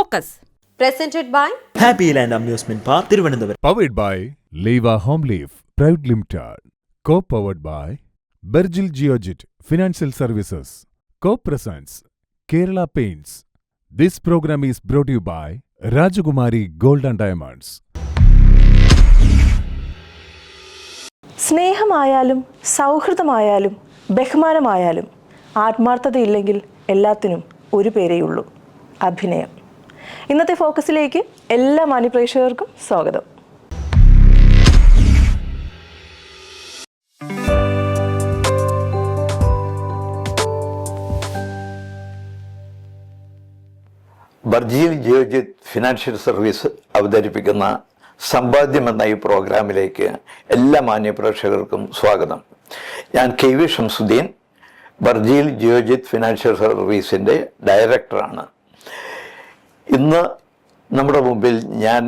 Focus. Presented by Happy Land Amusement Park, Thiruvananthapuram. Powered by Leva Home Leaf Private Limited. Co-powered by Bergil Geogit Financial Services. Co-presents Kerala Paints. This program is brought to you by Rajakumari Gold and Diamonds. സ്നേഹമായാലും സൗഹൃദമായാലും ബഹുമാനമായാലും ആത്മാർത്ഥതയില്ലെങ്കിൽ എല്ലാത്തിനും ഒരു പേരേയുള്ളൂ: അഭിനയം. ഇന്നത്തെ ഫോക്കസിലേക്ക് എല്ലാ മാന്യപ്രേക്ഷകർക്കും സ്വാഗതം. ബർജിൽ Geojit financial service അവതരിപ്പിക്കുന്ന സമ്പാദ്യം എന്ന ഈ പ്രോഗ്രാമിലേക്ക് എല്ലാ മാന്യപ്രേക്ഷകർക്കും സ്വാഗതം. ഞാൻ K V Shamsuddin, Barjeel Geojit financial സർവീസിൻ്റെ ഡയറക്ടറാണ്. ഇന്ന് നമ്മുടെ മുമ്പിൽ ഞാൻ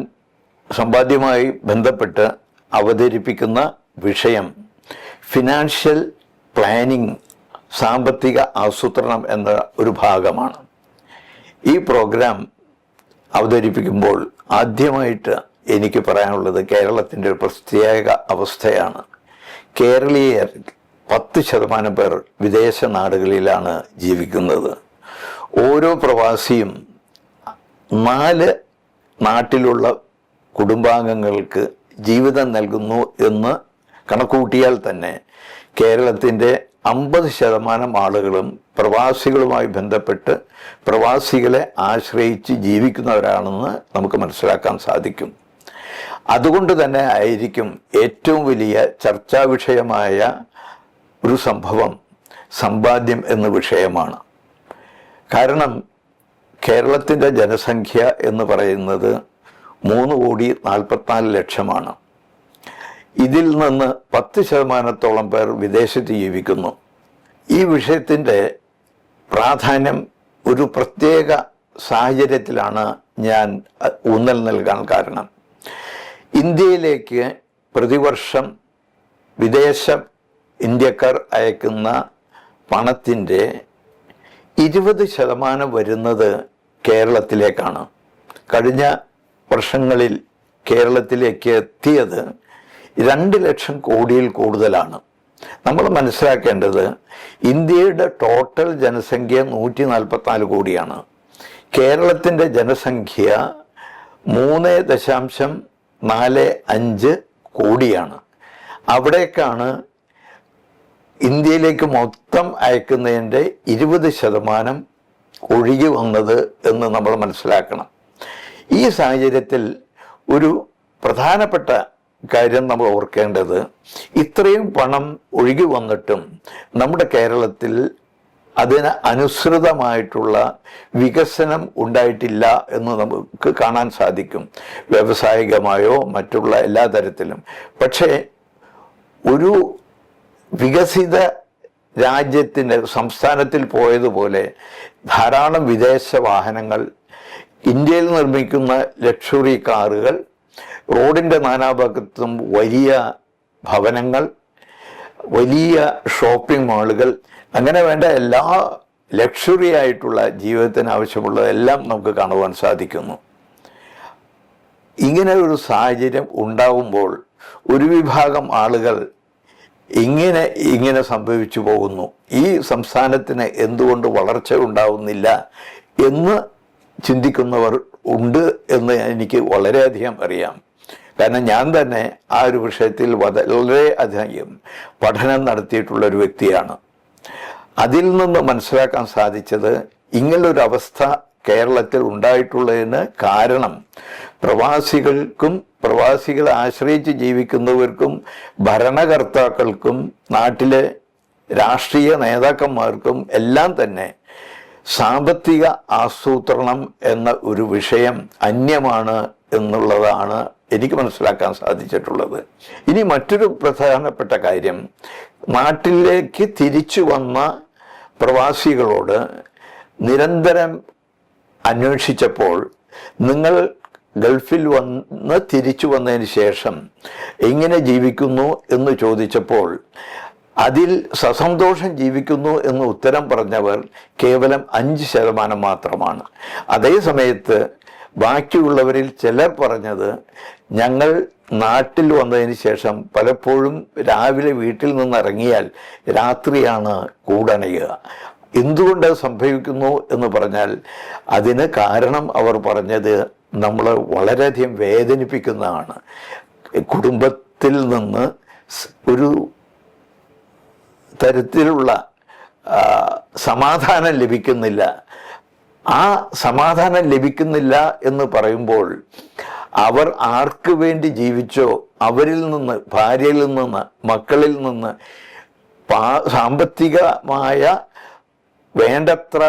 സമ്പാദ്യവുമായി ബന്ധപ്പെട്ട് അവതരിപ്പിക്കുന്ന വിഷയം ഫിനാൻഷ്യൽ പ്ലാനിംഗ്, സാമ്പത്തിക ആസൂത്രണം എന്ന ഒരു ഭാഗമാണ്. ഈ പ്രോഗ്രാം അവതരിപ്പിക്കുമ്പോൾ ആദ്യമായിട്ട് എനിക്ക് പറയാനുള്ളത് കേരളത്തിൻ്റെ ഒരു പ്രത്യേക അവസ്ഥയാണ്. കേരളീയർ 10% പേർ വിദേശ നാടുകളിലാണ് ജീവിക്കുന്നത്. ഓരോ പ്രവാസിയും 4 നാട്ടിലുള്ള കുടുംബാംഗങ്ങൾക്ക് ജീവിതം നൽകുന്നു എന്ന് കണക്കുകൂട്ടിയാൽ തന്നെ കേരളത്തിൻ്റെ 50% ആളുകളും പ്രവാസികളുമായി ബന്ധപ്പെട്ട് പ്രവാസികളെ ആശ്രയിച്ച് ജീവിക്കുന്നവരാണെന്ന് നമുക്ക് മനസ്സിലാക്കാൻ സാധിക്കും. അതുകൊണ്ട് തന്നെ ആയിരിക്കും ഏറ്റവും വലിയ ചർച്ചാ വിഷയമായ ഒരു സംഭവം സമ്പാദ്യം എന്ന വിഷയമാണ്. കാരണം കേരളത്തിൻ്റെ ജനസംഖ്യ എന്ന് പറയുന്നത് 3,44,00,000. ഇതിൽ നിന്ന് 10% പേർ വിദേശത്ത് ജീവിക്കുന്നു. ഈ വിഷയത്തിൻ്റെ പ്രാധാന്യം ഒരു പ്രത്യേക സാഹചര്യത്തിലാണ് ഞാൻ ഊന്നൽ നൽകാൻ കാരണം. ഇന്ത്യയിലേക്ക് പ്രതിവർഷം വിദേശ ഇന്ത്യക്കാർ അയക്കുന്ന പണത്തിൻ്റെ 20% വരുന്നത് കേരളത്തിലേക്കാണ്. കഴിഞ്ഞ വർഷങ്ങളിൽ കേരളത്തിലേക്ക് എത്തിയത് 2 ലക്ഷം കോടിയിൽ കൂടുതലാണ്. നമ്മൾ മനസ്സിലാക്കേണ്ടത് ഇന്ത്യയുടെ ടോട്ടൽ ജനസംഖ്യ 144 കോടിയാണ്. കേരളത്തിൻ്റെ ജനസംഖ്യ 3.45 കോടിയാണ്. അവിടേക്കാണ് ഇന്ത്യയിലേക്ക് മൊത്തം അയക്കുന്നതിൻ്റെ 20% ഒഴുകി വന്നത് എന്ന് നമ്മൾ മനസ്സിലാക്കണം. ഈ സാഹചര്യത്തിൽ ഒരു പ്രധാനപ്പെട്ട കാര്യം നമ്മൾ ഓർക്കേണ്ടത്, ഇത്രയും പണം ഒഴുകി വന്നിട്ടും നമ്മുടെ കേരളത്തിൽ അതിന് അനുസൃതമായിട്ടുള്ള വികസനം ഉണ്ടായിട്ടില്ല എന്ന് നമുക്ക് കാണാൻ സാധിക്കും, വ്യാവസായികമായോ മറ്റുള്ള എല്ലാ തരത്തിലും. പക്ഷേ ഒരു വികസിത രാജ്യത്തിൻ്റെ സംസ്ഥാനത്തിൽ പോയതുപോലെ ധാരാളം വിദേശ വാഹനങ്ങൾ, ഇന്ത്യയിൽ നിർമ്മിക്കുന്ന ലക്ഷറി കാറുകൾ, റോഡിൻ്റെ നാനാഭാഗത്തും വലിയ ഭവനങ്ങൾ, വലിയ ഷോപ്പിംഗ് മാളുകൾ, അങ്ങനെ വേണ്ട എല്ലാ ലക്ഷറി ആയിട്ടുള്ള ജീവിതത്തിന് ആവശ്യമുള്ളതെല്ലാം നമുക്ക് കാണുവാൻ സാധിക്കുന്നു. ഇങ്ങനെ ഒരു സാഹചര്യം ഉണ്ടാകുമ്പോൾ ഒരു വിഭാഗം ആളുകൾ ഇങ്ങനെ സംഭവിച്ചു പോകുന്നു, ഈ സംസ്ഥാനത്തിന് എന്തുകൊണ്ട് വളർച്ച ഉണ്ടാവുന്നില്ല എന്ന് ചിന്തിക്കുന്നവർ ഉണ്ട് എന്ന് എനിക്ക് വളരെയധികം അറിയാം. കാരണം ഞാൻ തന്നെ ആ ഒരു വിഷയത്തിൽ വളരെ അധികം പഠനം നടത്തിയിട്ടുള്ളൊരു വ്യക്തിയാണ്. അതിൽ നിന്ന് മനസ്സിലാക്കാൻ സാധിച്ചത്, ഇങ്ങനൊരവസ്ഥ കേരളത്തിൽ ഉണ്ടായിട്ടുള്ളതിന് കാരണം പ്രവാസികൾക്കും പ്രവാസികളെ ആശ്രയിച്ച് ജീവിക്കുന്നവർക്കും ഭരണകർത്താക്കൾക്കും നാട്ടിലെ രാഷ്ട്രീയ നേതാക്കന്മാർക്കും എല്ലാം തന്നെ സാമ്പത്തിക ആസൂത്രണം എന്ന ഒരു വിഷയം അന്യമാണ് എന്നുള്ളതാണ് എനിക്ക് മനസ്സിലാക്കാൻ സാധിച്ചിട്ടുള്ളത്. ഇനി മറ്റൊരു പ്രധാനപ്പെട്ട കാര്യം, നാട്ടിലേക്ക് തിരിച്ചു വന്ന പ്രവാസികളോട് നിരന്തരം അന്വേഷിച്ചപ്പോൾ, നിങ്ങൾ ഗൾഫിൽ വന്ന് തിരിച്ചു വന്നതിന് ശേഷം എങ്ങനെ ജീവിക്കുന്നു എന്ന് ചോദിച്ചപ്പോൾ അതിൽ സസന്തോഷം ജീവിക്കുന്നു എന്ന് ഉത്തരം പറഞ്ഞവർ കേവലം 5% മാത്രമാണ്. അതേ സമയത്ത് ബാക്കിയുള്ളവരിൽ ചിലർ പറഞ്ഞത്, ഞങ്ങൾ നാട്ടിൽ വന്നതിന് ശേഷം പലപ്പോഴും രാവിലെ വീട്ടിൽ നിന്ന് ഇറങ്ങിയാൽ രാത്രിയാണ് കൂടണയുക. എന്തുകൊണ്ട് സംഭവിക്കുന്നു എന്ന് പറഞ്ഞാൽ അതിന് കാരണം അവർ പറഞ്ഞത് നമ്മൾ വളരെയധികം വേദനിപ്പിക്കുന്നതാണ്. കുടുംബത്തിൽ നിന്ന് ഒരു തരത്തിലുള്ള സമാധാനം ലഭിക്കുന്നില്ല. ആ സമാധാനം ലഭിക്കുന്നില്ല എന്ന് പറയുമ്പോൾ അവർ ആർക്ക് വേണ്ടി ജീവിച്ചോ അവരിൽ നിന്ന്, ഭാര്യയിൽ നിന്ന്, മക്കളിൽ നിന്ന് സാമ്പത്തികമായ വേണ്ടത്ര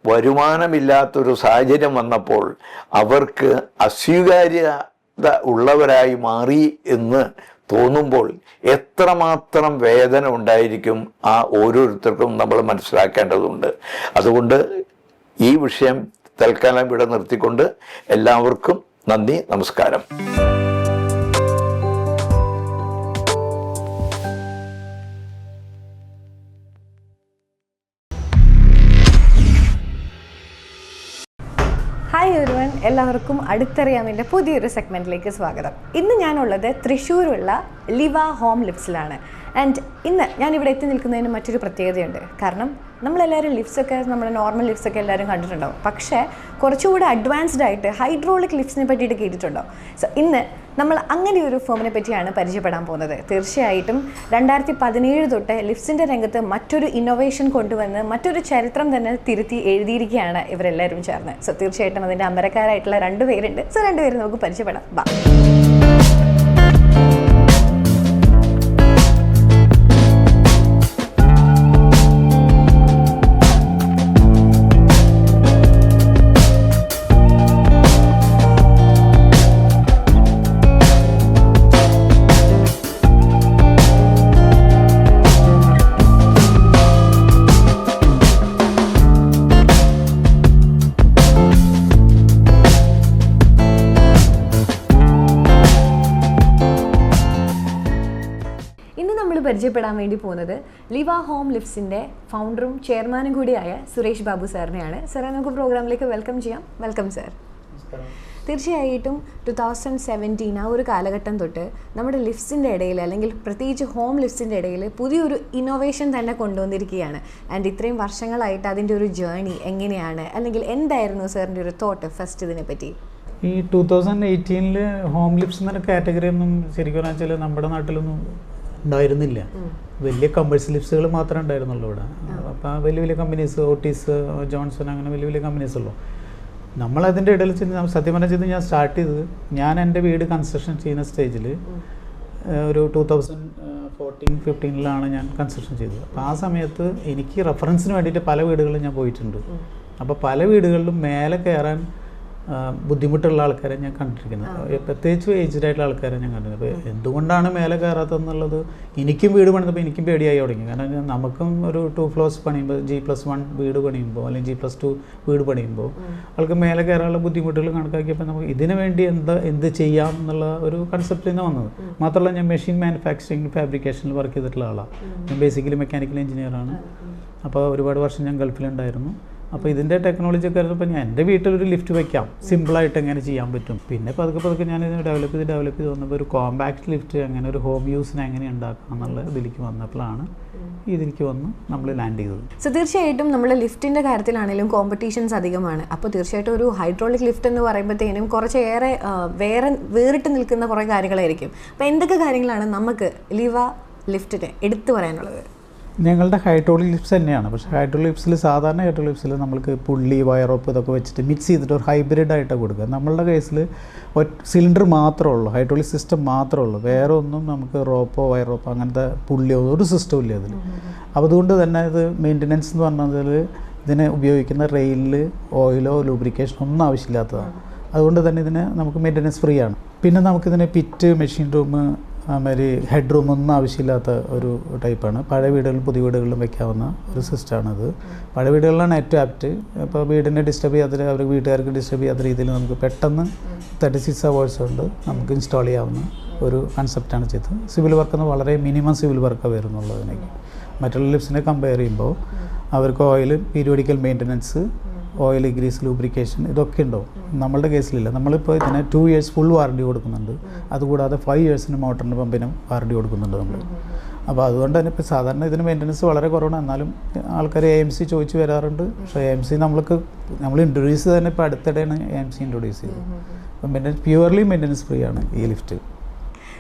വരുമാനമില്ലാത്തൊരു സാഹചര്യം വന്നപ്പോൾ അവർക്ക് അസ്വീകാര്യത ഉള്ളവരായി മാറി എന്ന് തോന്നുമ്പോൾ എത്രമാത്രം വേദന ഉണ്ടായിരിക്കും ആ ഓരോരുത്തർക്കും നമ്മൾ മനസ്സിലാക്കേണ്ടതുണ്ട്. അതുകൊണ്ട് ഈ വിഷയം തൽക്കാലം ഇവിടെ നിർത്തിക്കൊണ്ട് എല്ലാവർക്കും നന്ദി, നമസ്കാരം. ഹായ് എവരിവൺ, എല്ലാവർക്കും അടുത്തറിയാമിൻ്റെ പുതിയൊരു സെഗ്മെൻറ്റിലേക്ക് സ്വാഗതം. ഇന്ന് ഞാനുള്ളത് തൃശ്ശൂരുള്ള ലിവ ഹോം ലിഫ്റ്റ്സിലാണ്. ആൻഡ് ഇന്ന് ഞാനിവിടെ എത്തി നിൽക്കുന്നതിന് മറ്റൊരു പ്രത്യേകതയുണ്ട്. കാരണം നമ്മളെല്ലാവരും ലിഫ്റ്റ്സൊക്കെ, നമ്മുടെ നോർമൽ ലിഫ്റ്റ്സൊക്കെ എല്ലാവരും കണ്ടിട്ടുണ്ടാവും. പക്ഷേ കുറച്ചുകൂടെ അഡ്വാൻസ്ഡ് ആയിട്ട് ഹൈഡ്രോളിക് ലിഫ്റ്റ്സിനെ പറ്റിയിട്ട് കേട്ടിട്ടുണ്ടാവും. സോ ഇന്ന് നമ്മൾ അങ്ങനെ ഒരു ഫേമിനെ പറ്റിയാണ് പരിചയപ്പെടാൻ പോകുന്നത്. തീർച്ചയായിട്ടും 2017 തൊട്ട് ലിഫ്റ്റ്സിൻ്റെ രംഗത്ത് മറ്റൊരു ഇന്നോവേഷൻ കൊണ്ടുവന്ന് മറ്റൊരു ചരിത്രം തന്നെ തിരുത്തി എഴുതിയിരിക്കുകയാണ് ഇവരെല്ലാവരും ചേർന്ന്. സോ തീർച്ചയായിട്ടും അതിൻ്റെ അമരക്കാരായിട്ടുള്ള 2 പേരുണ്ട്. സോ 2 പേര് നമുക്ക് പരിചയപ്പെടാം. ബാ. പരിചയപ്പെടാൻ വേണ്ടി പോകുന്നത് ലിവ ഹോം ലിഫ്റ്റ്സിൻ്റെ ഫൗണ്ടറും ചെയർമാനും കൂടിയായ സുരേഷ് ബാബു സാറിനെയാണ്. സാറെ നമുക്ക് പ്രോഗ്രാമിലേക്ക് വെൽക്കം ചെയ്യാം. Welcome sir. തീർച്ചയായിട്ടും 2017 ആ ഒരു കാലഘട്ടം തൊട്ട് നമ്മുടെ ലിഫ്റ്റ്സിൻ്റെ ഇടയിൽ, അല്ലെങ്കിൽ പ്രത്യേകിച്ച് ഹോം ലിഫ്റ്റ്സിൻ്റെ ഇടയിൽ പുതിയൊരു ഇന്നോവേഷൻ തന്നെ കൊണ്ടുവന്നിരിക്കുകയാണ്. ആൻഡ് ഇത്രയും വർഷങ്ങളായിട്ട് അതിൻ്റെ ഒരു ജേർണി എങ്ങനെയാണ്, അല്ലെങ്കിൽ എന്തായിരുന്നു സാറിൻ്റെ ഒരു തോട്ട് ഫസ്റ്റ് ഇതിനെപ്പറ്റി? ഈ 2018 ഹോം ലിഫ്റ്റ്സ് എന്നൊരു കാറ്റഗറി ഒന്നും ശരിക്കും വെച്ചാൽ നമ്മുടെ നാട്ടിലൊന്നും ഉണ്ടായിരുന്നില്ല. വലിയ കമേഴ്ഷ്യൽ ലിഫ്റ്റ്സുകൾ മാത്രമേ ഉണ്ടായിരുന്നുള്ളൂ ഇവിടെ. അപ്പോൾ വലിയ വലിയ കമ്പനീസ്, ഓട്ടീസ്, ജോൺസൺ, അങ്ങനെ വലിയ വലിയ കമ്പനീസ് ഉള്ളൂ. നമ്മളതിൻ്റെ ഇടയിൽ സത്യം പറഞ്ഞത് ഞാൻ സ്റ്റാർട്ട് ചെയ്തത്, ഞാൻ എൻ്റെ വീട് കൺസ്ട്രക്ഷൻ ചെയ്യുന്ന സ്റ്റേജിൽ ഒരു 2014-15 ഞാൻ കൺസ്ട്രക്ഷൻ ചെയ്തത്. അപ്പോൾ ആ സമയത്ത് എനിക്ക് റെഫറൻസിന് വേണ്ടിയിട്ട് പല വീടുകളിലും ഞാൻ പോയിട്ടുണ്ട്. അപ്പോൾ പല വീടുകളിലും മേലെ കയറാൻ ബുദ്ധിമുട്ടുള്ള ആൾക്കാരെ ഞാൻ കണ്ടിരിക്കുന്നത്, പ്രത്യേകിച്ച് ഏജ്ഡ് ആയിട്ടുള്ള ആൾക്കാരെ ഞാൻ കണ്ടിരുന്നത്. അപ്പോൾ എന്തുകൊണ്ടാണ് മേലെ കയറാത്തതെന്നുള്ളത് എനിക്കും വീട് പണിതപ്പോൾ എനിക്കും പേടിയായി തുടങ്ങി. കാരണം നമുക്കും ഒരു 2 ഫ്ലോർസ് പണിയുമ്പോൾ, G+1 വീട് പണിയുമ്പോൾ അല്ലെങ്കിൽ G+2 വീട് പണിയുമ്പോൾ ആൾക്ക് മേലെ കയറാനുള്ള ബുദ്ധിമുട്ടുകൾ കണക്കാക്കിയപ്പോൾ നമുക്ക് ഇതിനു വേണ്ടി എന്ത് ചെയ്യാം എന്നുള്ള ഒരു കൺസെപ്റ്റിൽ നിന്ന് വന്നത്. മാത്രമല്ല ഞാൻ മെഷീൻ മാനുഫാക്ചറിങ്, ഫാബ്രിക്കേഷനിൽ വർക്ക് ചെയ്തിട്ടുള്ള ആളാണ്. ഞാൻ ബേസിക്കലി മെക്കാനിക്കൽ എഞ്ചിനീയറാണ്. അപ്പോൾ ഒരുപാട് വർഷം ഞാൻ ഗൾഫിലുണ്ടായിരുന്നു. അപ്പോൾ ഇതിൻ്റെ ടെക്നോളജി ഒക്കെ ആയിരുന്നപ്പോൾ ഞാൻ എൻ്റെ വീട്ടിലൊരു ലിഫ്റ്റ് വയ്ക്കാം, സിമ്പിളായിട്ട് എങ്ങനെ ചെയ്യാൻ പറ്റും. പിന്നെ പതുക്കെ ഞാൻ ഡെവലപ്പ് ചെയ്ത് വന്നപ്പോൾ ഒരു കോമ്പാക്ട് ലിഫ്റ്റ് അങ്ങനെ ഒരു ഹോം യൂസിന് എങ്ങനെ ഉണ്ടാക്കാം എന്നുള്ള ഇതിലേക്ക് വന്നപ്പോഴാണ് ഇതിലേക്ക് വന്ന് നമ്മൾ ലാൻഡ് ചെയ്തത്. സോ തീർച്ചയായിട്ടും നമ്മൾ ലിഫ്റ്റിൻ്റെ കാര്യത്തിലാണെങ്കിലും കോമ്പറ്റീഷൻസ് അധികമാണ്. അപ്പോൾ തീർച്ചയായിട്ടും ഒരു ഹൈഡ്രോളിക് ലിഫ്റ്റ് എന്ന് പറയുമ്പോഴത്തേനും കുറച്ചേറെ വേറിട്ട് നിൽക്കുന്ന കുറേ കാര്യങ്ങളായിരിക്കും. അപ്പോൾ എന്തൊക്കെ കാര്യങ്ങളാണ് നമുക്ക് ലിവ ലിഫ്റ്റിന് എടുത്തു പറയാനുള്ളത്? ഞങ്ങളുടെ ഹൈഡ്രോളിക് ലിഫ്റ്റ്സ് തന്നെയാണ്. പക്ഷേ ഹൈഡ്രോളിക് ലിഫ്റ്റ്സിൽ, സാധാരണ ഹൈഡ്രോളിക് ലിഫ്റ്റ്സിൽ നമ്മൾക്ക് പുള്ളി, വയറോപ്പ് ഇതൊക്കെ വെച്ചിട്ട് മിക്സ് ചെയ്തിട്ട് ഒരു ഹൈബ്രിഡ് ആയിട്ട് കൊടുക്കുക. നമ്മളുടെ കേസിൽ സിലിണ്ടർ മാത്രമേ ഉള്ളൂ, ഹൈഡ്രോളിക് സിസ്റ്റം മാത്രമേ ഉള്ളൂ. വേറെ ഒന്നും നമുക്ക് റോപ്പോ വയറോപ്പോ അങ്ങനത്തെ പുള്ളിയോ ഒരു സിസ്റ്റവും ഇല്ല അതിൽ. അപ്പോൾ അതുകൊണ്ട് തന്നെ ഇത് മെയിൻ്റനൻസ് എന്ന് പറഞ്ഞാൽ ഇതിനെ ഉപയോഗിക്കുന്ന റെയിലിൽ ഓയിലോ ലൂബ്രിക്കേഷനോ ഒന്നും ആവശ്യമില്ലാത്തതാണ്. അതുകൊണ്ട് തന്നെ ഇതിന് നമുക്ക് മെയിൻ്റനൻസ് ഫ്രീ ആണ്. പിന്നെ നമുക്കിതിന് പിറ്റ്, മെഷീൻ റൂം, അതുമാതിരി ഹെഡ് റൂം ഒന്നും ആവശ്യമില്ലാത്ത ഒരു ടൈപ്പാണ്. പഴയ വീടുകളിലും പുതിയ വീടുകളിലും വയ്ക്കാവുന്ന ഒരു സിസ്റ്റമാണിത്. പഴയ വീടുകളിലാണ് ഏറ്റവും ആപ്റ്റ്. അപ്പോൾ വീടിനെ ഡിസ്റ്റർബ് ചെയ്യാത്ത, അവർ വീട്ടുകാർക്ക് ഡിസ്റ്റർബ് ചെയ്യാത്ത രീതിയിൽ നമുക്ക് പെട്ടെന്ന് 36 hours കൊണ്ട് നമുക്ക് ഇൻസ്റ്റാൾ ചെയ്യാവുന്ന ഒരു കൺസെപ്റ്റാണ് ചെയ്തത്. സിവിൽ വർക്ക് വളരെ മിനിമം സിവിൽ വർക്കാണ് വരുന്നുള്ളതിനേക്ക്. മറ്റുള്ള ലിഫ്റ്റ്സിനെ കമ്പയർ ചെയ്യുമ്പോൾ അവർക്ക് oil, periodical maintenance, oil, grease, lubrication ഇതൊക്കെ ഉണ്ടാവും. നമ്മളുടെ കേസിലില്ല. നമ്മളിപ്പോൾ ഇതിന് 2 years ഫുൾ വാറണ്ടി കൊടുക്കുന്നുണ്ട്. അതുകൂടാതെ 5 yearsന് മോട്ടറിന് പമ്പിനും വാറണ്ടി കൊടുക്കുന്നുണ്ട് നമ്മൾ. അപ്പോൾ അതുകൊണ്ട് തന്നെ ഇപ്പോൾ സാധാരണ ഇതിന് മെയിൻ്റനൻസ് വളരെ കുറവാണ്. എന്നാലും ആൾക്കാർ AMC ചോദിച്ച് വരാറുണ്ട്. പക്ഷേ AMC നമ്മൾ ഇൻട്രൊഡ്യൂസ് തന്നെ ഇപ്പോൾ അടുത്തിടെയാണ് AMC ഇൻട്രൊഡ്യൂസ് ചെയ്തത്. അപ്പം പ്യുവർലി മെയിൻ്റനൻസ് ഫ്രീ ആണ് ഈ ലിഫ്റ്റ്.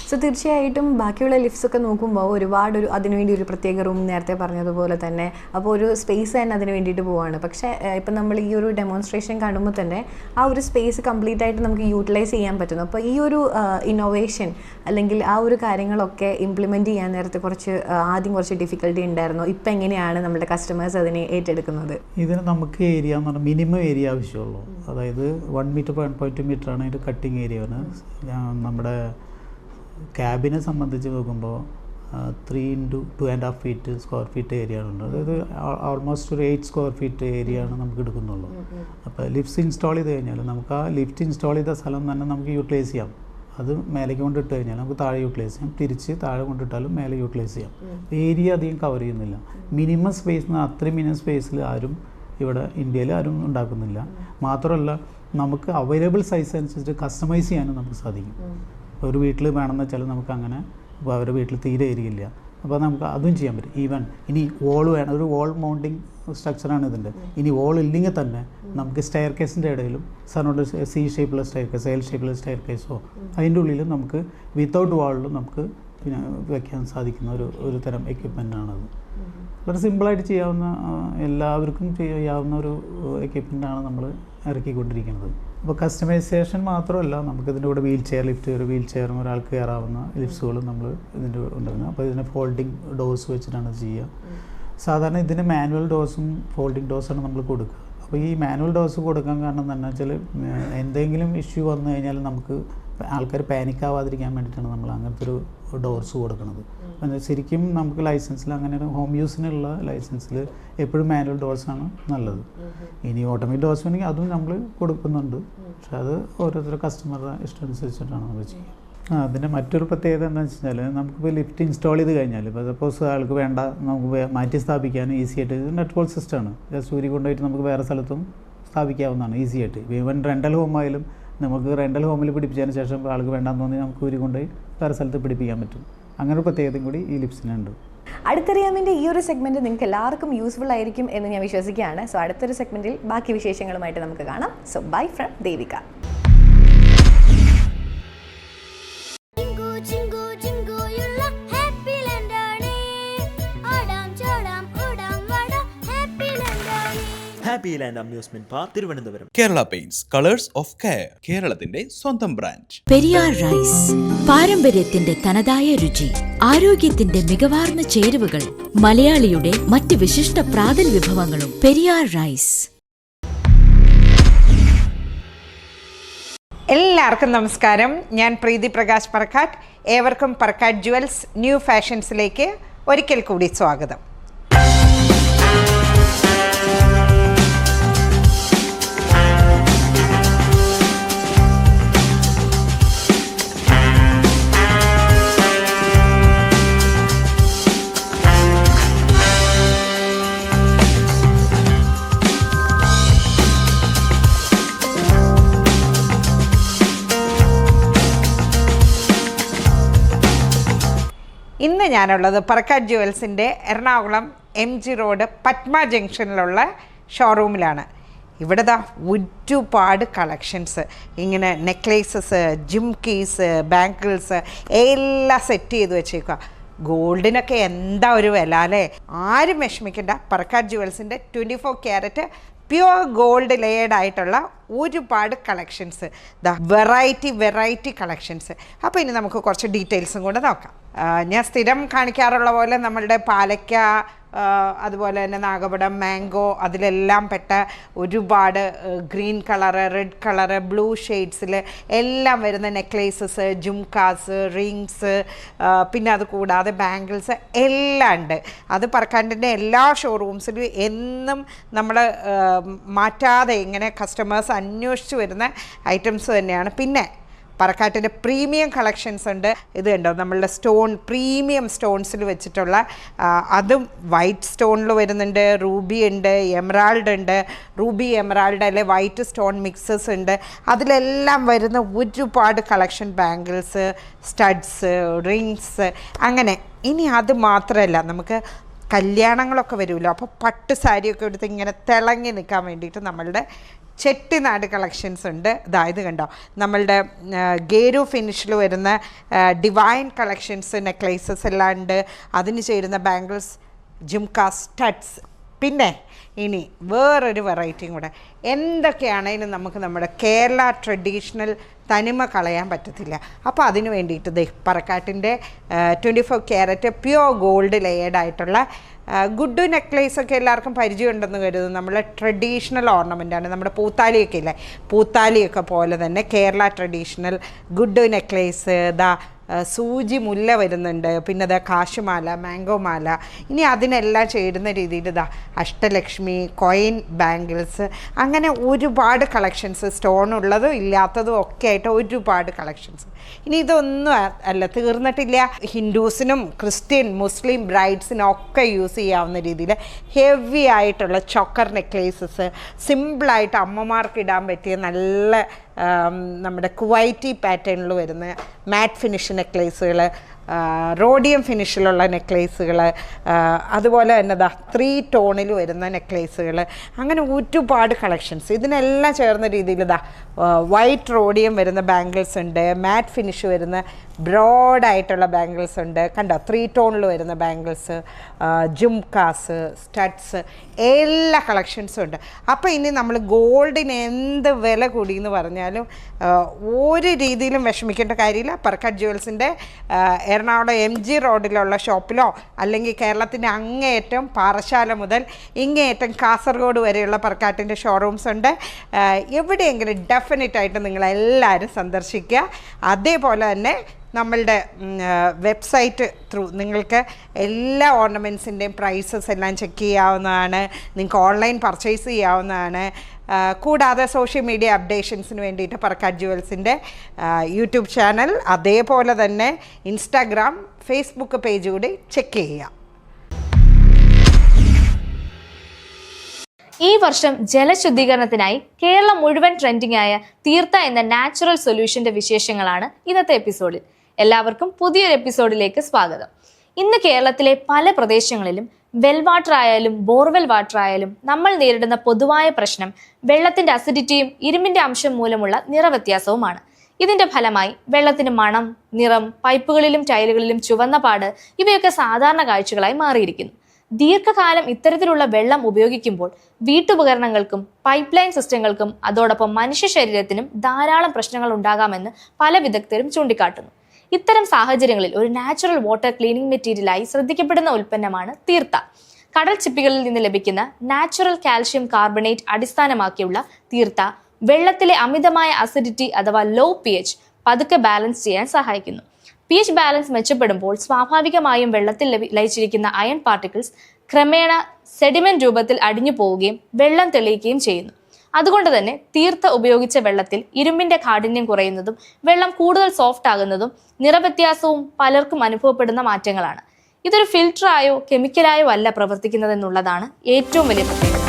സോ തീർച്ചയായിട്ടും ബാക്കിയുള്ള ലിഫ്റ്റ്സ് ഒക്കെ നോക്കുമ്പോൾ ഒരുപാട് അതിനുവേണ്ടി ഒരു പ്രത്യേക റൂം നേരത്തെ പറഞ്ഞതുപോലെ തന്നെ അപ്പോൾ ഒരു സ്പേസ് തന്നെ അതിന് വേണ്ടിയിട്ട് പോവാണ്. പക്ഷേ ഇപ്പം നമ്മൾ ഈ ഒരു ഡെമോൺസ്ട്രേഷൻ കാണുമ്പോൾ തന്നെ ആ ഒരു സ്പേസ് കംപ്ലീറ്റ് ആയിട്ട് നമുക്ക് യൂട്ടിലൈസ് ചെയ്യാൻ പറ്റുന്നു. അപ്പോൾ ഈ ഒരു ഇന്നോവേഷൻ അല്ലെങ്കിൽ ആ ഒരു കാര്യങ്ങളൊക്കെ ഇംപ്ലിമെൻറ്റ് ചെയ്യാൻ നേരത്തെ ആദ്യം കുറച്ച് ഡിഫിക്കൽട്ടി ഉണ്ടായിരുന്നു. ഇപ്പം എങ്ങനെയാണ് നമ്മുടെ കസ്റ്റമേഴ്സ് അതിനെ ഏറ്റെടുക്കുന്നത്? ഇതിന് നമുക്ക് ഏരിയ എന്ന് പറഞ്ഞാൽ മിനിമം ഏരിയ ആവശ്യമുള്ളൂ. അതായത് 1 meter 1.2 meter ആണ് ഇതിൻ്റെ കട്ടിങ് ഏരിയ. നമ്മുടെ ക്യാബിനെ സംബന്ധിച്ച് നോക്കുമ്പോൾ 3 into 2.5 feet square feet area ഉണ്ട്. അതായത് ഓൾമോസ്റ്റ് ഒരു 8 square feet ഏരിയ ആണ് നമുക്ക് എടുക്കുന്നുള്ളൂ. അപ്പോൾ ലിഫ്റ്റ്സ് ഇൻസ്റ്റാൾ ചെയ്ത് കഴിഞ്ഞാൽ നമുക്ക് ആ ലിഫ്റ്റ് ഇൻസ്റ്റാൾ ചെയ്ത സ്ഥലം തന്നെ നമുക്ക് യൂട്ടിലൈസ് ചെയ്യാം. അത് മേലേക്ക് കൊണ്ടിട്ട് കഴിഞ്ഞാൽ നമുക്ക് താഴെ യൂട്ടിലൈസ് ചെയ്യാം, തിരിച്ച് താഴെ കൊണ്ടിട്ടാലും മേലെ യൂട്ടിലൈസ് ചെയ്യാം. ഏരിയ അധികം കവർ ചെയ്യുന്നില്ല. മിനിമം സ്പേസ് അത്രയും മിനിമം സ്പേസിൽ ആരും ഇവിടെ ഇന്ത്യയിൽ ആരും ഉണ്ടാക്കുന്നില്ല. മാത്രമല്ല നമുക്ക് അവൈലബിൾ സൈസ് അനുസരിച്ച് കസ്റ്റമൈസ് ചെയ്യാനും നമുക്ക് സാധിക്കും. ഒരു വീട്ടിൽ വേണമെന്ന് വെച്ചാൽ നമുക്ക് അങ്ങനെ, ഇപ്പോൾ അവരുടെ വീട്ടിൽ തീരെ ഏരിയയില്ല, അപ്പോൾ നമുക്ക് അതും ചെയ്യാൻ പറ്റും. ഈവൻ ഇനി വോൾ വേണം, ഒരു വോൾ മൗണ്ടിങ് സ്ട്രക്ചറാണ് ഇതിൻ്റെ. ഇനി വോൾ ഇല്ലെങ്കിൽ തന്നെ നമുക്ക് സ്റ്റെയർ കേസിൻ്റെ ഇടയിലും സറൗണ്ട് C ഷേപ്പിലുള്ള സ്റ്റെയർ കേസ്, L ഷേപ്പിലുള്ള സ്റ്റെയർ കേസോ അതിൻ്റെ ഉള്ളിലും നമുക്ക് വിത്തൗട്ട് വാളിലും നമുക്ക് പിന്നെ വയ്ക്കാൻ സാധിക്കുന്ന ഒരു തരം എക്യുപ്മെൻ്റാണത്. വളരെ സിമ്പിളായിട്ട് ചെയ്യാവുന്ന, എല്ലാവർക്കും ചെയ്യാവുന്ന ഒരു എക്യുപ്മെൻ്റാണ് നമ്മൾ ഇറക്കിക്കൊണ്ടിരിക്കുന്നത്. അപ്പോൾ കസ്റ്റമൈസേഷൻ മാത്രമല്ല, നമുക്കിതിൻ്റെ കൂടെ വീൽ ചെയർ ലിഫ്റ്റ്, ഒരു വീൽ ചെയറും ഒരാൾക്ക് കയറാവുന്ന ലിഫ്റ്റ്സുകളും നമ്മൾ ഇതിൻ്റെ ഉണ്ടാക്കുന്നത്. അപ്പോൾ ഇതിന് ഫോൾഡിങ് ഡോസ് വെച്ചിട്ടാണ് ചെയ്യുക. സാധാരണ ഇതിന് മാനുവൽ ഡോസും ഫോൾഡിങ് ഡോസാണ് നമ്മൾ കൊടുക്കുക. അപ്പോൾ ഈ മാനുവൽ ഡോസ് കൊടുക്കാൻ കാരണം എന്താണെന്ന് വെച്ചാൽ എന്തെങ്കിലും ഇഷ്യൂ വന്നു കഴിഞ്ഞാൽ നമുക്ക് ആൾക്കാർ പാനിക്കാവാതിരിക്കാൻ വേണ്ടിയിട്ടാണ് നമ്മൾ അങ്ങനത്തെ ഒരു ഡോർസ് കൊടുക്കുന്നത്. ശരിക്കും നമുക്ക് ലൈസൻസിൽ അങ്ങനെ ഒരു ഹോം യൂസിനുള്ള ലൈസൻസിൽ എപ്പോഴും മാനുവൽ ഡോർസാണ് നല്ലത്. ഇനി ഓട്ടോമാറ്റിക് ഡോർസ് വേണമെങ്കിൽ അതും നമ്മൾ കൊടുക്കുന്നുണ്ട്. പക്ഷെ അത് ഓരോരുത്തരുടെ കസ്റ്റമറുടെ ഇഷ്ടം അനുസരിച്ചിട്ടാണ് നമ്മൾ ചെയ്യുക. അതിൻ്റെ മറ്റൊരു പ്രത്യേകത എന്താണെന്ന് വെച്ച് കഴിഞ്ഞാൽ നമുക്കിപ്പോൾ ലിഫ്റ്റ് ഇൻസ്റ്റാൾ ചെയ്ത് കഴിഞ്ഞാൽ, ഇപ്പോൾ സപ്പോസ് ആൾക്ക് വേണ്ട നമുക്ക് മാറ്റി സ്ഥാപിക്കാനും ഈസി ആയിട്ട്, ഇത് നെറ്റ്വോൾ സിസ്റ്റമാണ്. ജസ്റ്റ് ഊരി കൊണ്ടുപോയിട്ട് നമുക്ക് വേറെ സ്ഥലത്തും സ്ഥാപിക്കാവുന്നതാണ് ഈസി ആയിട്ട്. ഈവൻ റെൻ്റൽ ഹോം ആയാലും നമുക്ക് റെൻ്റൽ ഹോമിൽ പിടിപ്പിച്ചതിന് ശേഷം ആൾക്ക് വേണ്ടാന്ന് തോന്നി നമുക്ക് ഊരി കൊണ്ടുപോയി വേറെ സ്ഥലത്ത് പിടിപ്പിക്കാൻ പറ്റും. അങ്ങനെ ഒരു പ്രത്യേകതയും കൂടി ഈ ലിഫ്റ്റ്സിനുണ്ട്. അടുത്തറിയാമിൻ്റെ ഈ ഒരു സെഗ്മെൻറ്റ് നിങ്ങൾക്ക് എല്ലാവർക്കും യൂസ്ഫുൾ ആയിരിക്കും എന്ന് ഞാൻ വിശ്വസിക്കുകയാണ്. സോ അടുത്തൊരു സെഗ്മെൻറ്റിൽ ബാക്കി വിശേഷങ്ങളുമായിട്ട് നമുക്ക് കാണാം. So bye from Devika. Happy land amusement park Thiruvananthapuram. Kerala paints colours of care, കേരളത്തിന്റെ സ്വന്തം ബ്രാൻഡ്. പെരിയാർ റൈസ്, പാരമ്പര്യത്തിന്റെ തനതായ രുചി, ആരോഗ്യത്തിന്റെ മികവാർന്ന ചേരുവകൾ, മലയാളിയുടെ മറ്റ് വിശിഷ്ട പ്രാതൽ വിഭവങ്ങളും. പെരിയാർ റൈസ്. എല്ലാവർക്കും നമസ്കാരം. ഞാൻ പ്രീതി പ്രകാശ് പറക്കാട്ട്. ഏവർക്കും പറക്കാട്ട് ജുവൽസ് ന്യൂ ഫാഷൻസിലേക്ക് ഒരിക്കൽ കൂടി സ്വാഗതം. ഇന്ന് ഞാനുള്ളത് പറക്കാട്ട് ജുവൽസിൻ്റെ എറണാകുളം MG റോഡ് പത്മ ജംഗ്ഷനിലുള്ള ഷോറൂമിലാണ്. ഇവിടെ ദാ ഒരുപാട് കളക്ഷൻസ്, ഇങ്ങനെ നെക്ലേസസ്, ജിംകീസ്, ബാങ്കിൾസ് എല്ലാം സെറ്റ് ചെയ്ത് വെച്ചേക്കുക. ഗോൾഡിനൊക്കെ എന്താ ഒരു വില അല്ലേ? ആരും വിഷമിക്കണ്ട. പറക്കാട്ട് ജുവൽസിൻ്റെ 24 കാരറ്റ് പ്യുവർ ഗോൾഡ് ലെയർഡ് ആയിട്ടുള്ള ഒരുപാട് കളക്ഷൻസ്, വെറൈറ്റി കളക്ഷൻസ്. അപ്പോൾ ഇനി നമുക്ക് കുറച്ച് ഡീറ്റെയിൽസും കൂടെ നോക്കാം. ഞാൻ സ്ഥിരം കാണിക്കാറുള്ള പോലെ നമ്മളുടെ പാലക്ക, അതുപോലെ തന്നെ നാഗപടം, മാംഗോ, അതിലെല്ലാം പെട്ട ഒരുപാട് green colour, red colour, blue ഷെയ്ഡ്സിൽ എല്ലാം വരുന്ന നെക്ലേസസ്, ജുംകാസ്, റിങ്സ്, പിന്നെ അത് കൂടാതെ ബാംഗിൾസ് എല്ലാം ഉണ്ട്. അത് പറക്കാട്ടിൻ്റെ എല്ലാ ഷോറൂംസിലും എന്നും നമ്മൾ മാറ്റാതെ ഇങ്ങനെ കസ്റ്റമേഴ്സ് അന്വേഷിച്ച് വരുന്ന ഐറ്റംസ് തന്നെയാണ്. പിന്നെ പറക്കാട്ടിൻ്റെ പ്രീമിയം കളക്ഷൻസ് ഉണ്ട്. ഇത് കണ്ടോ, നമ്മളുടെ സ്റ്റോൺ പ്രീമിയം സ്റ്റോൺസിൽ വെച്ചിട്ടുള്ള അതും വൈറ്റ് സ്റ്റോണിൽ വരുന്നുണ്ട്, റൂബി ഉണ്ട്, എമറാൾഡ് ഉണ്ട്, റൂബി എമറാൾഡ് അല്ലെ വൈറ്റ് സ്റ്റോൺ മിക്സസ് ഉണ്ട്. അതിലെല്ലാം വരുന്ന ഒരുപാട് കളക്ഷൻ, ബാംഗിൾസ്, സ്റ്റഡ്സ്, റിങ്സ്, അങ്ങനെ. ഇനി അത് മാത്രമല്ല, നമുക്ക് കല്യാണങ്ങളൊക്കെ വരുമല്ലോ, അപ്പോൾ പട്ട് സാരിയൊക്കെ എടുത്ത് ഇങ്ങനെ തിളങ്ങി നിൽക്കാൻ വേണ്ടിയിട്ട് നമ്മളുടെ ചെട്ടിനാട് കളക്ഷൻസ് ഉണ്ട്. അതായത് കണ്ടോ, നമ്മളുടെ ഗേരു ഫിനിഷിൽ വരുന്ന ഡിവൈൻ കളക്ഷൻസ്, നെക്ലേസസ് എല്ലാം ഉണ്ട്. അതിന് ചേരുന്ന ബാംഗിൾസ്, ജിംക, സ്റ്റഡ്സ്. പിന്നെ ഇനി വേറൊരു വെറൈറ്റിയും കൂടെ. എന്തൊക്കെയാണെങ്കിലും നമുക്ക് നമ്മുടെ കേരള ട്രഡീഷണൽ തനിമ കളയാൻ പറ്റത്തില്ല. അപ്പോൾ അതിന് വേണ്ടിയിട്ട് പറക്കാട്ടിൻ്റെ 24 ക്യാരറ്റ് പ്യുവർ ഗോൾഡ് ലെയേർഡായിട്ടുള്ള ഗുഡു നെക്ലേസൊക്കെ എല്ലാവർക്കും പരിചയമുണ്ടെന്ന് കരുതുന്നു. നമ്മളെ ട്രഡീഷണൽ ഓർണമെൻ്റാണ്. നമ്മുടെ പൂത്താലിയൊക്കെ ഇല്ലേ, പൂത്താലിയൊക്കെ പോലെ തന്നെ കേരള ട്രഡീഷണൽ ഗുഡു നെക്ലേസ്. സൂചി മുല്ല വരുന്നുണ്ട്, പിന്നെ കാശുമാല, മാംഗോ മാല. ഇനി അതിനെല്ലാം ചേരുന്ന രീതിയിൽ അഷ്ടലക്ഷ്മി, കോയിൻ ബാംഗിൾസ്, അങ്ങനെ ഒരുപാട് കളക്ഷൻസ്, സ്റ്റോൺ ഉള്ളതും ഇല്ലാത്തതും ഒക്കെ ആയിട്ട് ഒരുപാട് കളക്ഷൻസ്. ഇനി ഇതൊന്നും അല്ല, തീർന്നിട്ടില്ല. ഹിന്ദുസിനും ക്രിസ്ത്യൻ, മുസ്ലിം ബ്രൈഡ്സിനും ഒക്കെ യൂസ് ചെയ്യാവുന്ന രീതിയിൽ ഹെവി ആയിട്ടുള്ള ചോക്കർ നെക്ലേസസ്, സിമ്പിളായിട്ട് അമ്മമാർക്ക് ഇടാൻ പറ്റിയ നല്ല നമ്മുടെ കുവൈറ്റി പാറ്റേണിൽ വരുന്ന മാറ്റ് ഫിനിഷ് നെക്ലേസുകൾ, റോഡിയം ഫിനിഷിലുള്ള നെക്ലേസുകൾ, അതുപോലെ തന്നെ 3 ടോണിൽ വരുന്ന നെക്ലേസുകൾ, അങ്ങനെ ഒരുപാട് കളക്ഷൻസ്. ഇതിനെല്ലാം ചേർന്ന രീതിയിൽ വൈറ്റ് റോഡിയം വരുന്ന ബാംഗിൾസ് ഉണ്ട്, മാറ്റ് ഫിനിഷ് വരുന്ന ബ്രോഡായിട്ടുള്ള ബാംഗിൾസ് ഉണ്ട്. കണ്ടോ, 3 ടോണിൽ വരുന്ന ബാംഗിൾസ്, ജുംകാസ്, സ്റ്റഡ്സ്, എല്ലാ കളക്ഷൻസും ഉണ്ട്. അപ്പോൾ ഇനി നമ്മൾ ഗോൾഡിന് എന്ത് വില കൂടിയെന്ന് പറഞ്ഞാലും ഒരു രീതിയിലും വിഷമിക്കേണ്ട കാര്യമില്ല. പറക്കാട്ട് ജുവൽസിൻ്റെ എറണാകുളം MG റോഡിലുള്ള ഷോപ്പിലോ അല്ലെങ്കിൽ കേരളത്തിൻ്റെ അങ്ങേയറ്റം പാറശാല മുതൽ ഇങ്ങേയറ്റം കാസർഗോഡ് വരെയുള്ള പറക്കാട്ടിൻ്റെ ഷോറൂംസ് ഉണ്ട്. എവിടെയെങ്കിലും ഡെഫിനറ്റായിട്ട് നിങ്ങളെല്ലാവരും സന്ദർശിക്കുക. അതേപോലെ തന്നെ നമ്മളുടെ വെബ്സൈറ്റ് ത്രൂ നിങ്ങൾക്ക് എല്ലാ ഓർണമെൻറ്റ്സിൻ്റെയും പ്രൈസസ് എല്ലാം ചെക്ക് ചെയ്യാവുന്നതാണ്. നിങ്ങൾക്ക് ഓൺലൈൻ പർച്ചേസ് ചെയ്യാവുന്നതാണ്. കൂടാതെ സോഷ്യൽ മീഡിയ അപ്ഡേഷൻസിന് വേണ്ടിയിട്ട് പറക്കാട്ട് ജുവൽസിൻ്റെ യൂട്യൂബ് ചാനൽ, അതേപോലെ തന്നെ ഇൻസ്റ്റാഗ്രാം, ഫേസ്ബുക്ക് പേജ് കൂടി ചെക്ക് ചെയ്യുക. ഈ വർഷം ജലശുദ്ധീകരണത്തിനായി കേരളം മുഴുവൻ ട്രെൻഡിംഗ് ആയ തീർത്ഥ എന്ന നാച്ചുറൽ സൊല്യൂഷന്റെ വിശേഷങ്ങളാണ് ഇന്നത്തെ എപ്പിസോഡിൽ. എല്ലാവർക്കും പുതിയൊരു എപ്പിസോഡിലേക്ക് സ്വാഗതം. ഇന്ന് കേരളത്തിലെ പല പ്രദേശങ്ങളിലും വെൽ വാട്ടർ ആയാലും ബോർവെൽ വാട്ടർ ആയാലും നമ്മൾ നേരിടുന്ന പൊതുവായ പ്രശ്നം വെള്ളത്തിന്റെ അസിഡിറ്റിയും ഇരുമ്പിന്റെ അംശം മൂലമുള്ള നിറവ്യത്യാസവുമാണ്. ഇതിന്റെ ഫലമായി വെള്ളത്തിന് മണം, നിറം, പൈപ്പുകളിലും ടൈലുകളിലും ചുവന്ന പാട് ഇവയൊക്കെ സാധാരണ കാഴ്ചകളായി മാറിയിരിക്കുന്നു. ദീർഘകാലം ഇത്തരത്തിലുള്ള വെള്ളം ഉപയോഗിക്കുമ്പോൾ വീട്ടുപകരണങ്ങൾക്കും പൈപ്പ് ലൈൻ സിസ്റ്റങ്ങൾക്കും അതോടൊപ്പം മനുഷ്യ ശരീരത്തിനും ധാരാളം പ്രശ്നങ്ങൾ ഉണ്ടാകാമെന്ന് പല വിദഗ്ധരും ചൂണ്ടിക്കാട്ടുന്നു. ഇത്തരം സാഹചര്യങ്ങളിൽ ഒരു നാച്ചുറൽ വാട്ടർ ക്ലീനിങ് മെറ്റീരിയലായി ശ്രദ്ധിക്കപ്പെടുന്ന ഉൽപ്പന്നമാണ് തീർത്ഥ. കടൽ ചിപ്പികളിൽ നിന്ന് ലഭിക്കുന്ന നാച്ചുറൽ കാൽഷ്യം കാർബണേറ്റ് അടിസ്ഥാനമാക്കിയുള്ള തീർത്ഥ വെള്ളത്തിലെ അമിതമായ അസിഡിറ്റി അഥവാ ലോ pH പതുക്കെ ബാലൻസ് ചെയ്യാൻ സഹായിക്കുന്നു. pH ബാലൻസ് മെച്ചപ്പെടുമ്പോൾ സ്വാഭാവികമായും വെള്ളത്തിൽ ലയിച്ചിരിക്കുന്ന അയൺ പാർട്ടിക്കിൾസ് ക്രമേണ സെഡിമെന്റ് രൂപത്തിൽ അടിഞ്ഞു പോവുകയും വെള്ളം തെളിയിക്കുകയും ചെയ്യുന്നു. അതുകൊണ്ട് തന്നെ തീർത്ഥ ഉപയോഗിച്ച വെള്ളത്തിൽ ഇരുമ്പിന്റെ കാഠിന്യം കുറയുന്നതും വെള്ളം കൂടുതൽ സോഫ്റ്റ് ആകുന്നതും നിറവ്യത്യാസവും പലർക്കും അനുഭവപ്പെടുന്ന മാറ്റങ്ങളാണ്. ഇതൊരു ഫിൽറ്ററായോ കെമിക്കലായോ അല്ല പ്രവർത്തിക്കുന്നതെന്നുള്ളതാണ് ഏറ്റവും വലിയ പ്രത്യേകത.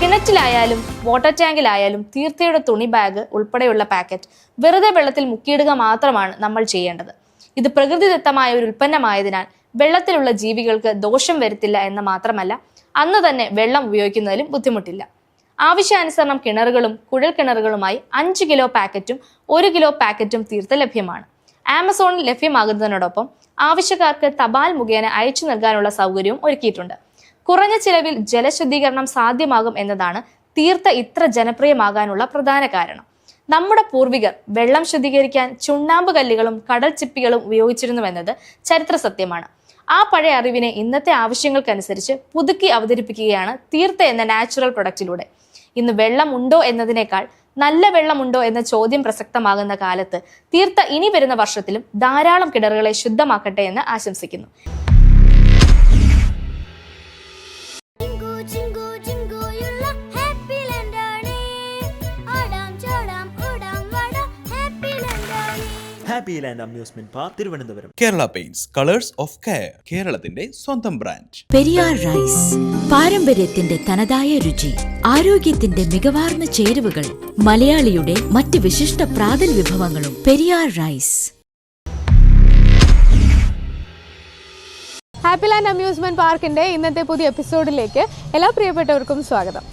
കിണറ്റിലായാലും വാട്ടർ ടാങ്കിലായാലും തീർത്ഥയുടെ തുണി ബാഗ് ഉൾപ്പെടെയുള്ള പാക്കറ്റ് വെറുതെ വെള്ളത്തിൽ മുക്കിയിടുക മാത്രമാണ് നമ്മൾ ചെയ്യേണ്ടത്. ഇത് പ്രകൃതിദത്തമായ ഒരു ഉൽപ്പന്നമായതിനാൽ വെള്ളത്തിലുള്ള ജീവികൾക്ക് ദോഷം വരുത്തില്ല എന്ന് മാത്രമല്ല അന്ന് തന്നെ വെള്ളം ഉപയോഗിക്കുന്നതിലും ബുദ്ധിമുട്ടില്ല. ആവശ്യാനുസരണം കിണറുകളും കുഴൽ കിണറുകളുമായി 5 കിലോ പാക്കറ്റും 1 കിലോ പാക്കറ്റും തീർത്ത് ലഭ്യമാണ്. ആമസോണിൽ ലഭ്യമാകുന്നതിനോടൊപ്പം ആവശ്യക്കാർക്ക് തപാൽ മുഖേന അയച്ചു നൽകാനുള്ള സൗകര്യവും ഒരുക്കിയിട്ടുണ്ട്. കുറഞ്ഞ ചിലവിൽ ജലശുദ്ധീകരണം സാധ്യമാകും എന്നതാണ് തീർത്ത ഇത്ര ജനപ്രിയമാകാനുള്ള പ്രധാന കാരണം. നമ്മുടെ പൂർവികർ വെള്ളം ശുദ്ധീകരിക്കാൻ ചുണ്ണാമ്പ് കല്ലുകളും കടൽ ചിപ്പികളും ഉപയോഗിച്ചിരുന്നുവെന്നത് ചരിത്ര സത്യമാണ്. ആ പഴയ അറിവിനെ ഇന്നത്തെ ആവശ്യങ്ങൾക്കനുസരിച്ച് പുതുക്കി അവതരിപ്പിക്കുകയാണ് തീർത്ത എന്ന നാച്ചുറൽ പ്രൊഡക്റ്റിലൂടെ. ഇന്ന് വെള്ളം ഉണ്ടോ എന്നതിനേക്കാൾ നല്ല വെള്ളമുണ്ടോ എന്ന ചോദ്യം പ്രസക്തമാകുന്ന കാലത്ത് തീർത്ത ഇനി വരുന്ന വർഷത്തിലും ധാരാളം കിണറുകളെ ശുദ്ധമാക്കട്ടെ എന്ന് ആശംസിക്കുന്നു. Happy land amusement park Thiruvananthapuram. Kerala paints colours of care കേരളത്തിന്റെ സ്വന്തം ബ്രാൻഡ്. പെരിയാർ റൈസ്, പാരമ്പര്യത്തിന്റെ തനതായ രുചി, ആരോഗ്യത്തിന്റെ മികവാർന്ന ചേരുവകൾ, മലയാളിയുടെ മറ്റ് വിശിഷ്ട പ്രാതൽ വിഭവങ്ങളും. Periyar rice. Happy land amusement പാർക്കിന്റെ ഇന്നത്തെ പുതിയ എപ്പിസോഡിലേക്ക് എല്ലാ പ്രിയപ്പെട്ടവർക്കും സ്വാഗതം.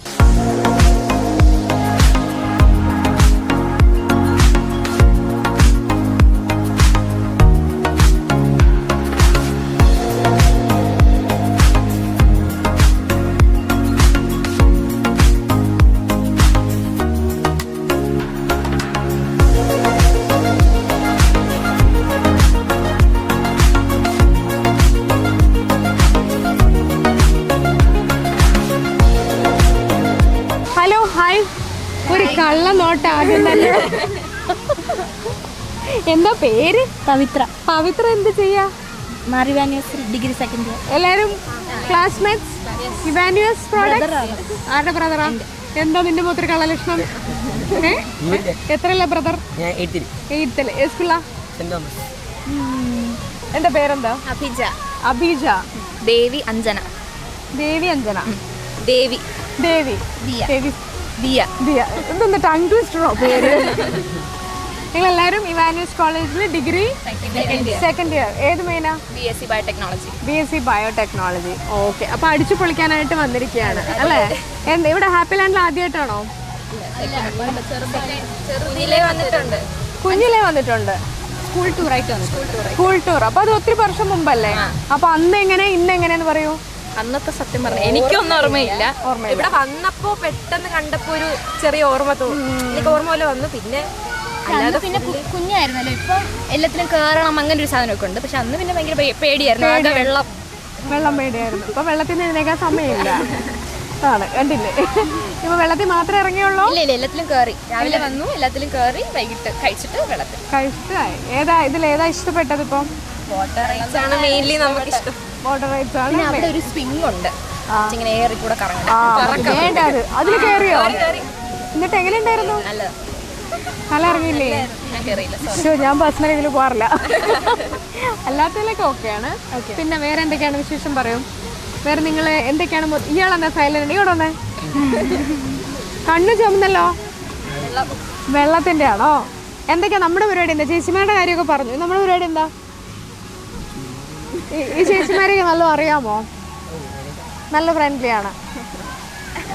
ഒരു കള്ള നോട്ട ആദ്യം തന്നെ. എന്താ പേര്? പവിത്ര. പവിത്ര എന്ത് ചെയ്യാ? Degree second year. എല്ലാരും ക്ലാസ്മേറ്റ്സ്? ഇവാനുവസ് പ്രോഡക്റ്റ് ആരുടെ ബ്രദറാ? എന്താ നിന്റെ മൂത്ര കള്ള ലക്ഷണം? എത്രയല്ല ബ്രദർ? 8th. സ്കൂളാ? എന്താ പേരെന്താ? അഭിജ. അഭിജ. ദേവി അഞ്ജന. ദേവി അഞ്ജന. ദേവി. ദേവി. ദേവി. ദിയ. ദിയ. എന്തൊന്ന് ടങ് ട്വിസ്റ്ററോ പേര്? നിങ്ങളെല്ലാവരും ഇവാനുവസ് കോളേജിൽ ഡിഗ്രി സെക്കൻഡ് ഇയർ. ഏത് മെയിനാ? BSc biotechnology. BSc biotechnology. Okay. അപ്പോൾ അടിച്ചു പൊളിക്കാനായിട്ട് വന്നിരിക്കുകയാണ് അല്ലേ? എന്താ ഇവിടെ ഹാപ്പി ലാൻഡിൽ ആദ്യമായിട്ടാണോ? ചെറുതിലേ വന്നിട്ടുണ്ട്. കുഞ്ഞിലേ വന്നിട്ടുണ്ട്. സ്കൂൾ ടൂർ ആയിട്ട് വന്നു. School tour. അപ്പോൾ അത് ഒത്തിരി വർഷം മുമ്പല്ലേ? അപ്പോൾ അന്ന് എങ്ങനെ ഇന്ന് എങ്ങനെയെന്ന് പറയൂ. അന്നത്തെ സത്യം പറഞ്ഞു എനിക്കൊന്നും ഓർമ്മയില്ല. ഇവിടെ വന്നപ്പോ പെട്ടെന്ന് കണ്ടപ്പോ ഒരു ചെറിയ ഓർമ്മ തോന്നി. എനിക്ക് ഓർമ്മ പോലെ വന്നു. പിന്നെ അല്ലാതെ പിന്നെ കുഞ്ഞായിരുന്നല്ലോ. ഇപ്പൊ എല്ലാത്തിലും കയറണം അങ്ങനെ ഒരു സാധനമൊക്കെ ഉണ്ട്. പക്ഷെ അന്ന് പിന്നെ ഭയങ്കര പേടിയായിരുന്നു. വെള്ളം പേടിയായിരുന്നു. ഇപ്പൊ വെള്ളത്തിൽ നിന്ന് ഇതിനേക്കാൻ സമയമില്ല. ആണ് കണ്ടില്ലേ? ഇപ്പൊ വെള്ളത്തിൽ മാത്രമേ ഇറങ്ങിയുള്ളൂ? ഇല്ല എല്ലാത്തിലും കയറി. രാവിലെ വന്നു, എല്ലാത്തിലും കയറി, വൈകിട്ട് കഴിച്ചിട്ട് വെള്ളത്തിൽ കഴിച്ചിട്ടായി. ഏതാ ഇതിലേതാ ഇഷ്ടപ്പെട്ടത്? ഇപ്പം വാട്ടർ റൈഡ്സ് ആണ് മെയിൻലി നമുക്ക് ഇഷ്ടം. വാട്ടർ റൈഡ്സ് ആണ്. അവിടെ ഒരു സ്വിംഗ് ഉണ്ട്, ഇങ്ങനെ ഏറി കൂടെ കറങ്ങണം. അതിൽ കയറിയോ? എന്നിട്ട് എങ്ങനെ ഉണ്ടായിരുന്നു? നല്ല ഇറങ്ങിയില്ലേ? ഞാൻ പേഴ്സണലി ഇതിൽ പോകാറില്ല. അല്ലാത്തതിലൊക്കെ ഓക്കെയാണ്. പിന്നെ വേറെ എന്തൊക്കെയാണ് വിശേഷം പറയും? വേറെ നിങ്ങൾ എന്തൊക്കെയാണ്? ഇയാളെന്താ സൈലന്റ്? ഇവിടെ വന്നേ. കണ്ണു ചുമന്നല്ലോ. വെള്ളത്തിന്റെ ആണോ? എന്തൊക്കെയാ നമ്മുടെ പരിപാടി? എന്താ? ചേച്ചിമാരുടെ കാര്യമൊക്കെ പറഞ്ഞു. നമ്മുടെ പരിപാടി എന്താ? ഈ ചേച്ചിമാരെയൊക്കെ നല്ല അറിയാമോ? നല്ല ഫ്രണ്ട്ലി ആണ്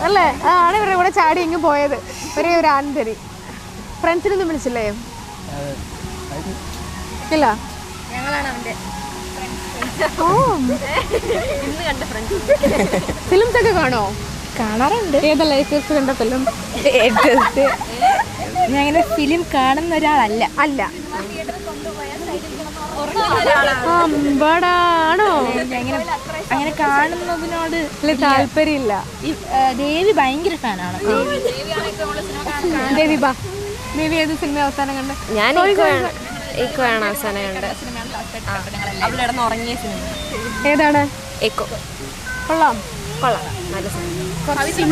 അല്ലേ? ആണ് ഇവരുടെ കൂടെ ചാടി ഇങ്ങ് പോയത്. ഒരേ ഒരു ആന്തരി. ഫ്രണ്ട്സിനൊന്നും വിളിച്ചില്ലേ? ഇല്ല. ഫിലിംസ് ഒക്കെ കാണോ? കാണാറുണ്ട്. ഏതാ ലേറ്റസ്റ്റ് കണ്ട ഫിലിം? ഞാൻ അങ്ങനെ ഫിലിം കാണുന്ന ഒരാളല്ല. അല്ല. അമ്പടാണോ? അങ്ങനെ കാണുന്നതിനോട് താല്പര്യമില്ല. ദേവി ഭയങ്കര ഫാനാണ്. ദേവി ബാ. ദേവി ഏത് സിനിമ അവസാനം കണ്ട? ഞാൻ അവസാനം കണ്ട അവിടെ കിടന്ന് ഉറങ്ങിയ സിനിമ. ഏതാണ്? എക്കോ. കൊള്ളാം. നല്ല സിനിമ.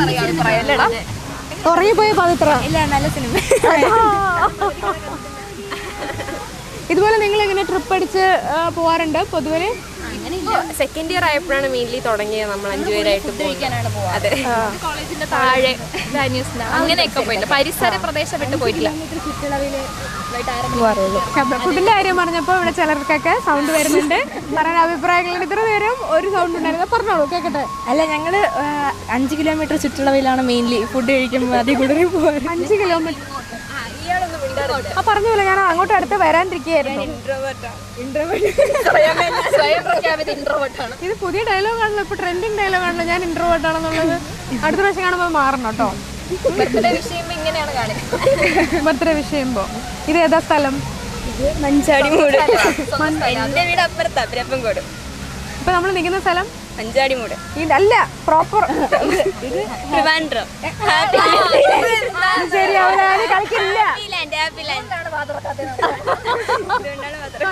ഉറങ്ങിപ്പോയ പവിത്ര. ഇല്ല, നല്ല സിനിമ. ഇതുപോലെ നിങ്ങൾ എങ്ങനെ ട്രിപ്പ് അടിച്ച് പോവാറുണ്ട് പൊതുവെ? സെക്കൻഡ് ഇയർ ആയപ്പോഴാണ് മെയിൻലി തുടങ്ങിയത്. നമ്മൾ 5 പേരായിട്ട് അതെ, കോളേജിന്റെ താഴെ അങ്ങനെയൊക്കെ പോയിട്ടുണ്ട്. പരിസര പ്രദേശം വിട്ട് പോയിട്ടില്ല. പോകാറുള്ളൂ. ഫുഡിന്റെ കാര്യം പറഞ്ഞപ്പോൾ ഇവിടെ ചിലർക്കൊക്കെ സൗണ്ട് വരുന്നുണ്ട്, പറയാൻ അഭിപ്രായങ്ങളുണ്ട്. ഇത്ര നേരം ഒരു സൗണ്ട് ഉണ്ടായിരുന്നു, പറഞ്ഞോളൂ കേൾക്കട്ടെ. അല്ല, ഞങ്ങള് 5 കിലോമീറ്റർ ചുറ്റളവിലാണ് മെയിൻലി ഫുഡ് കഴിക്കുമ്പോൾ അതിൽ കൂടുതൽ പോകാറ്. 5 കിലോമീറ്റർ ആ പറഞ്ഞ പോലെ ഞാൻ അങ്ങോട്ട് അടുത്ത് വരാണ്ടിരിക്കുകയായിരുന്നു. ഇത് പുതിയ ഡയലോഗ് ആണല്ലോ, ഇപ്പൊ ട്രെൻഡിങ് ഡയലോഗ് ആണല്ലോ, ഞാൻ ഇൻട്രോവേർട്ട് ആണെന്നുള്ളത്. അടുത്ത പ്രാവശ്യം കാണുമ്പോൾ മാറണം കേട്ടോ. ബർത്ത്ഡേ വിഷയുമ്പോ ഇത് ഏതാ സ്ഥലം? മഞ്ചാടിമൂട്. എന്റെ വീട് അപ്പുറത്താ, പരപ്പൻകോട്. ഇപ്പൊ നമ്മൾ നിൽക്കുന്ന സ്ഥലം മഞ്ചാടിമൂട്. ഇതല്ല പ്രോപ്പർ. ട്രിവാൻഡ്രം. ശരി, അവരാണ് കളിക്കില്ല.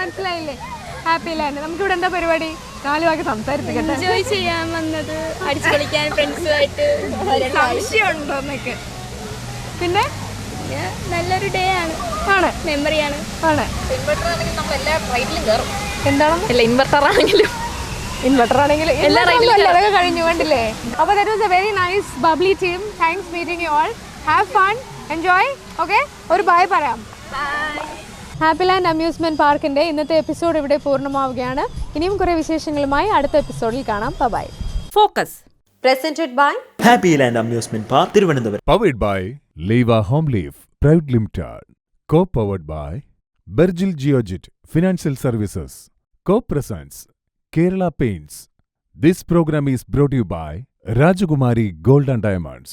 മനസ്സിലായില്ലേ? Happy land. നമുക്ക് ഇവിടെ എന്താ പരിപാടി? 4 വാക്ക് സംസാരിപ്പിക്കട്ടെ. എൻജോയ് ചെയ്യാൻ വന്നത്, അടിച്ചു കളിക്കാൻ ഫ്രണ്ട്സുമായിട്ട്. സംശയമുണ്ടോന്നൊക്കെ. പിന്നെ നല്ലൊരു ഡേ ആണ്. മെമ്മറിയാണ്. ഇൻവെർട്ടർ ആണെങ്കിൽ നമ്മൾ എല്ലാ റൈഡിലും കയറും. എന്താണ് ഇൻവെർട്ടർ ആണെങ്കിലും എല്ലാ അതൊക്കെ കഴിഞ്ഞു കണ്ടില്ലേ? അപ്പോൾ that was a very nice bubbly team. Thanks meeting you all. Have fun, enjoy. Okay, ഒരു ബൈ പറയാം. ഹാപ്പി ലാൻഡ് അമ്യൂസ്മെന്റ് പാർക്കിന്റെ ഇന്നത്തെ എപ്പിസോഡ് ഇവിടെ പൂർണ്ണമാവുകയാണ്. ഇനിയും കുറേ വിശേഷങ്ങളുമായി അടുത്ത എപ്പിസോഡിൽ കാണാം. Bye. Focus presented by happy land amusement park Thiruvananthapuram. Powered by Leva Home Leaf Private Limited. Co-powered by Bergil Geojit Financial Services. Co-presents Kerala Paints. This program is brought to you by Rajakumari Gold and Diamonds.